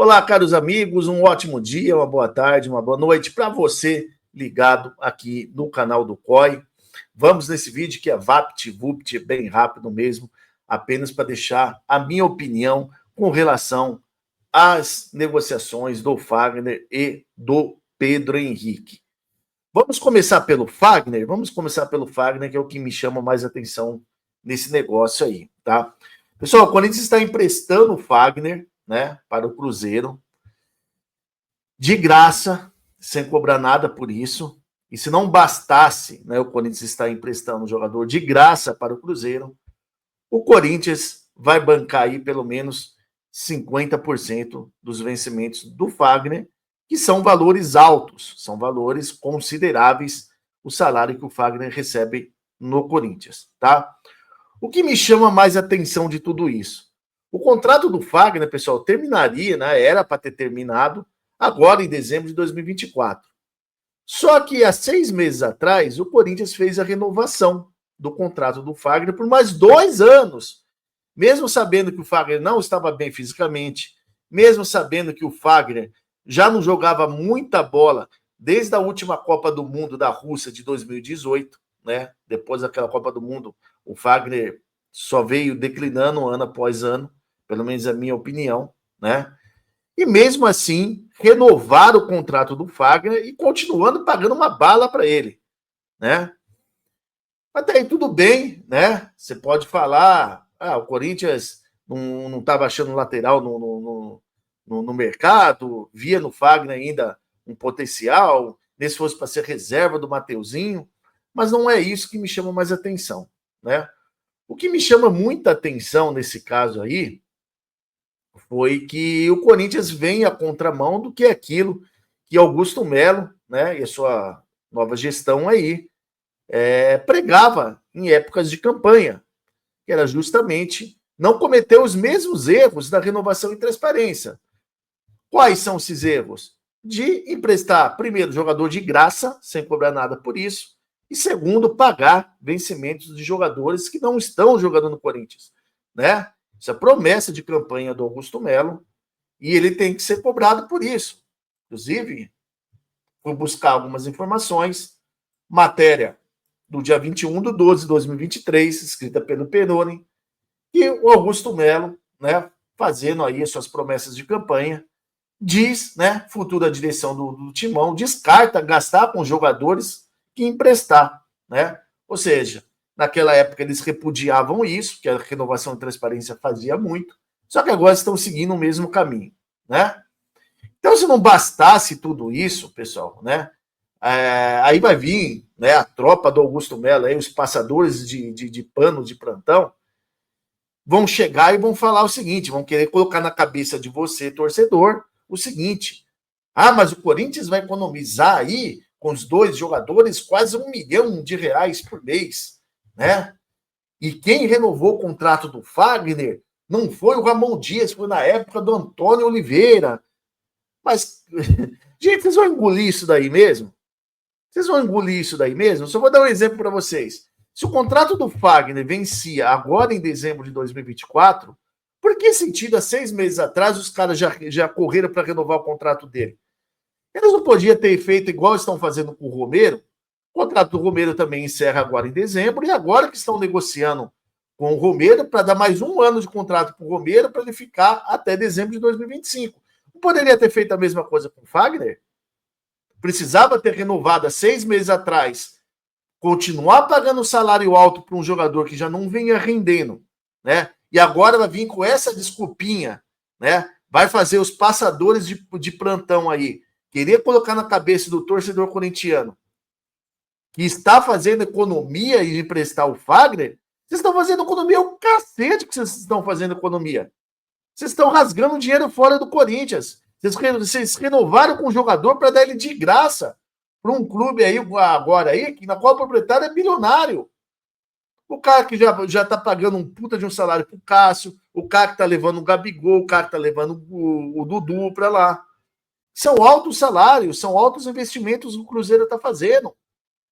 Olá, caros amigos, um ótimo dia, uma boa tarde, uma boa noite para você ligado aqui no canal do COI. Vamos nesse vídeo que é VaptVupt, bem rápido mesmo, apenas para deixar a minha opinião com relação às negociações do Fagner e do Pedro Henrique. Vamos começar pelo Fagner? Vamos começar pelo Fagner, que é o que me chama mais atenção nesse negócio aí, tá? Pessoal, o Corinthians está emprestando o Fagner, né, para o Cruzeiro, de graça, sem cobrar nada por isso. E se não bastasse, né, o Corinthians está emprestando um jogador de graça para o Cruzeiro, o Corinthians vai bancar aí pelo menos 50% dos vencimentos do Fagner, que são valores altos, são valores consideráveis o salário que o Fagner recebe no Corinthians, tá? O que me chama mais atenção de tudo isso? O contrato do Fagner, pessoal, terminaria, né? Era para ter terminado agora em dezembro de 2024. Só que há 6 meses atrás, o Corinthians fez a renovação do contrato do Fagner por mais 2 anos. Mesmo sabendo que o Fagner não estava bem fisicamente, mesmo sabendo que o Fagner já não jogava muita bola desde a última Copa do Mundo da Rússia de 2018, né? Depois daquela Copa do Mundo, o Fagner só veio declinando ano após ano, pelo menos a minha opinião, né? E mesmo assim, renovar o contrato do Fagner e continuando pagando uma bala para ele, né? Até aí tudo bem, né? Você pode falar, o Corinthians não estava achando lateral no mercado, via no Fagner ainda um potencial, nem se fosse para ser reserva do Mateuzinho, mas não é isso que me chama mais atenção, né? O que me chama muita atenção nesse caso aí foi que o Corinthians vem à contramão do que é aquilo que Augusto Melo, né, e a sua nova gestão aí, pregava em épocas de campanha, que era justamente não cometer os mesmos erros da renovação e transparência. Quais são esses erros? De emprestar, primeiro, jogador de graça, sem cobrar nada por isso, e segundo, pagar vencimentos de jogadores que não estão jogando no Corinthians, né? Isso é promessa de campanha do Augusto Melo e ele tem que ser cobrado por isso. Inclusive, fui buscar algumas informações, matéria do dia 21/12/2023, escrita pelo Peroni, e o Augusto Melo, né, fazendo aí as suas promessas de campanha, diz, né, futura direção do Timão, descarta gastar com jogadores que emprestar, né? Ou seja, naquela época eles repudiavam isso, que a renovação e transparência fazia muito, só que agora estão seguindo o mesmo caminho, né? Então, se não bastasse tudo isso, pessoal, né? Aí vai vir, né, a tropa do Augusto Melo, aí, os passadores de pano de plantão, vão chegar e vão falar o seguinte, vão querer colocar na cabeça de você, torcedor, o seguinte: mas o Corinthians vai economizar aí, com os 2 jogadores, quase R$1 milhão por mês, né? E quem renovou o contrato do Fagner não foi o Ramon Dias, foi na época do Antônio Oliveira. Mas, gente, vocês vão engolir isso daí mesmo? Vocês vão engolir isso daí mesmo? Só vou dar um exemplo para vocês. Se o contrato do Fagner vencia agora em dezembro de 2024, por que sentido há 6 meses atrás os caras já correram para renovar o contrato dele? Eles não podiam ter feito igual estão fazendo com o Romero. O contrato do Romero também encerra agora em dezembro, e agora que estão negociando com o Romero para dar mais 1 ano de contrato para o Romero para ele ficar até dezembro de 2025. Não poderia ter feito a mesma coisa com o Fagner? Precisava ter renovado há 6 meses atrás, continuar pagando salário alto para um jogador que já não vinha rendendo, né? E agora vai vir com essa desculpinha, né? Vai fazer os passadores de plantão aí, querer colocar na cabeça do torcedor corintiano que está fazendo economia e emprestar o Fagner. Vocês estão fazendo economia, o cacete que vocês estão fazendo economia. Vocês estão rasgando dinheiro fora do Corinthians. Vocês renovaram com o jogador para dar ele de graça para um clube aí agora aí, na qual o proprietário é bilionário. O cara que já tá pagando um puta de um salário pro Cássio, o cara que tá levando o Gabigol, o cara que tá levando o Dudu para lá. São altos salários, são altos investimentos que o Cruzeiro tá fazendo.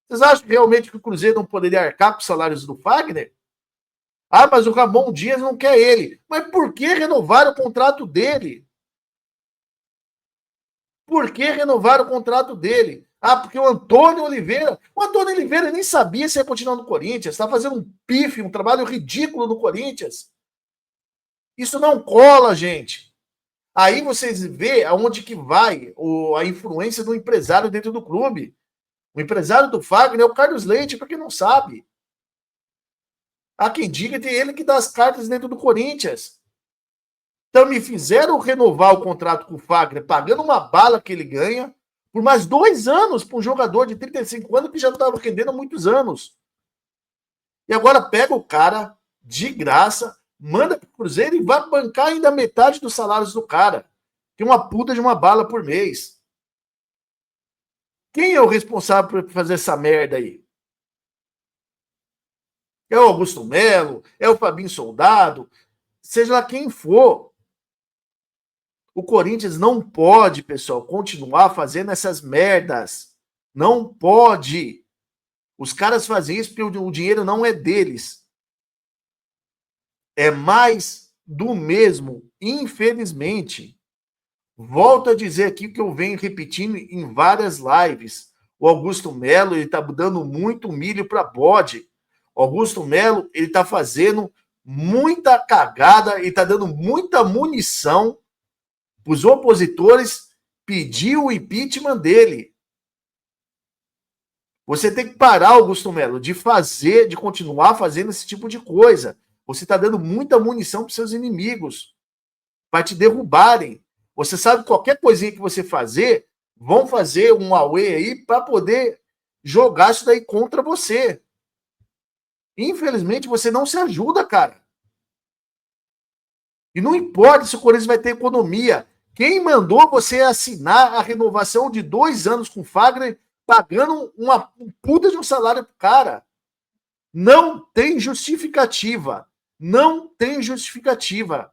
Vocês acham realmente que o Cruzeiro não poderia arcar com os salários do Fagner? Mas o Ramon Dias não quer ele. Mas por que renovar o contrato dele? Por que renovaram o contrato dele? Ah, porque o Antônio Oliveira nem sabia se ia continuar no Corinthians, está fazendo um pife, um trabalho ridículo no Corinthians. Isso não cola, gente. Aí vocês vê aonde que vai a influência do empresário dentro do clube. O empresário do Fagner é o Carlos Leite, para quem não sabe. Há quem diga que é ele que dá as cartas dentro do Corinthians. Então me fizeram renovar o contrato com o Fagner, pagando uma bala que ele ganha, por mais 2 anos para um jogador de 35 anos que já estava rendendo há muitos anos. E agora pega o cara de graça, manda para o Cruzeiro e vai bancar ainda metade dos salários do cara. Que é uma puta de uma bala por mês. Quem é o responsável por fazer essa merda aí? É o Augusto Melo? É o Fabinho Soldado? Seja lá quem for. O Corinthians não pode, pessoal, continuar fazendo essas merdas. Não pode. Os caras fazem isso porque o dinheiro não é deles. É mais do mesmo, infelizmente. Volto a dizer aqui que eu venho repetindo em várias lives. O Augusto Melo, ele tá dando muito milho para bode. O Augusto Melo, ele tá fazendo muita cagada, ele tá dando muita munição para os opositores pedir o impeachment dele. Você tem que parar, Augusto Melo, de continuar fazendo esse tipo de coisa. Você está dando muita munição para seus inimigos, para te derrubarem. Você sabe que qualquer coisinha que você fazer, vão fazer um Huawei aí para poder jogar isso daí contra você. Infelizmente, você não se ajuda, cara. E não importa se o Corinthians vai ter economia. Quem mandou você assinar a renovação de 2 anos com o Fagner, pagando uma puta de um salário pro cara? Não tem justificativa. Não tem justificativa.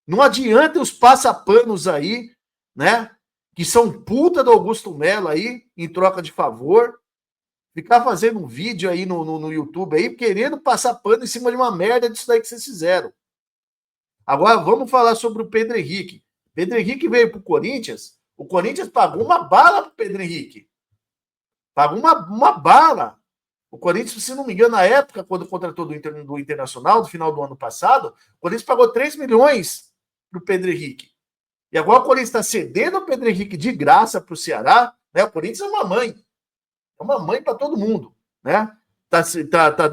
Não adianta os passapanos aí, né? Que são puta do Augusto Melo aí, em troca de favor, ficar fazendo um vídeo aí no YouTube aí, querendo passar pano em cima de uma merda disso daí que vocês fizeram. Agora vamos falar sobre o Pedro Henrique. Pedro Henrique veio pro Corinthians, o Corinthians pagou uma bala pro Pedro Henrique. Pagou uma bala. O Corinthians, se não me engano, na época, quando contratou do Internacional, no final do ano passado, o Corinthians pagou 3 milhões pro Pedro Henrique. E agora o Corinthians está cedendo o Pedro Henrique de graça para o Ceará, né? O Corinthians é uma mãe. É uma mãe para todo mundo, né? Tá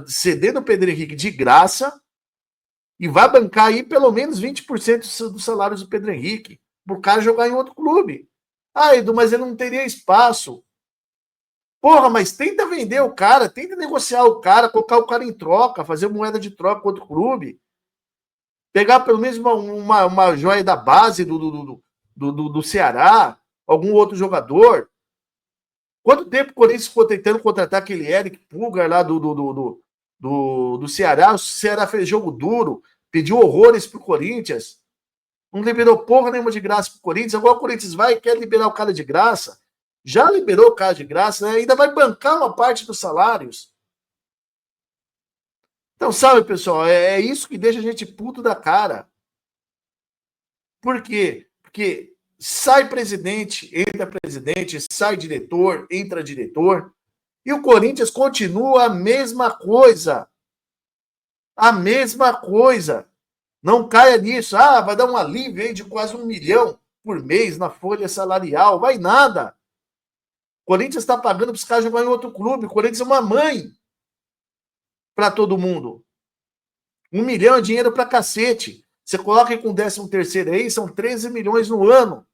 cedendo o Pedro Henrique de graça e vai bancar aí pelo menos 20% dos salários do Pedro Henrique, pro cara jogar em outro clube. Ah, Edu, mas ele não teria espaço. Porra, mas tenta vender o cara, tenta negociar o cara, colocar o cara em troca, fazer moeda de troca com outro clube. Pegar pelo menos uma joia da base do Ceará, algum outro jogador. Quanto tempo o Corinthians ficou tentando contratar aquele Eric Pulgar lá do Ceará? O Ceará fez jogo duro, pediu horrores pro Corinthians. Não liberou porra nenhuma de graça pro Corinthians. Agora o Corinthians vai e quer liberar o cara de graça. Já liberou o cara de graça, né? Ainda vai bancar uma parte dos salários. Então, sabe, pessoal, é isso que deixa a gente puto da cara. Por quê? Porque sai presidente, sai diretor, entra diretor, e o Corinthians continua a mesma coisa. A mesma coisa. Não caia nisso. Ah, vai dar um alívio aí de quase 1 milhão por mês na folha salarial. Vai nada. O Corinthians está pagando para os caras jogarem em outro clube. O Corinthians é uma mãe para todo mundo. 1 milhão é dinheiro para cacete. Você coloca com o 13º aí, são 13 milhões no ano.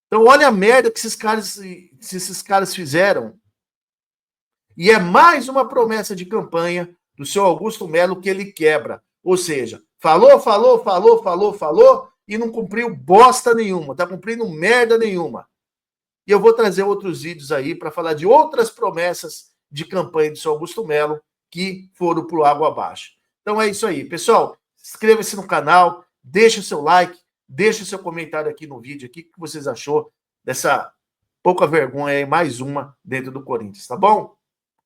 Então olha a merda que esses caras fizeram. E é mais uma promessa de campanha do seu Augusto Melo que ele quebra. Ou seja, falou e não cumpriu bosta nenhuma. Tá cumprindo merda nenhuma. E eu vou trazer outros vídeos aí para falar de outras promessas de campanha do seu Augusto Melo que foram pro água abaixo. Então é isso aí. Pessoal, inscreva-se no canal, deixa o seu like, deixa o seu comentário aqui no vídeo. O que vocês achou dessa pouca vergonha aí, mais uma dentro do Corinthians, tá bom?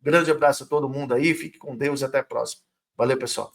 Grande abraço a todo mundo aí, fique com Deus e até a próxima. Valeu, pessoal.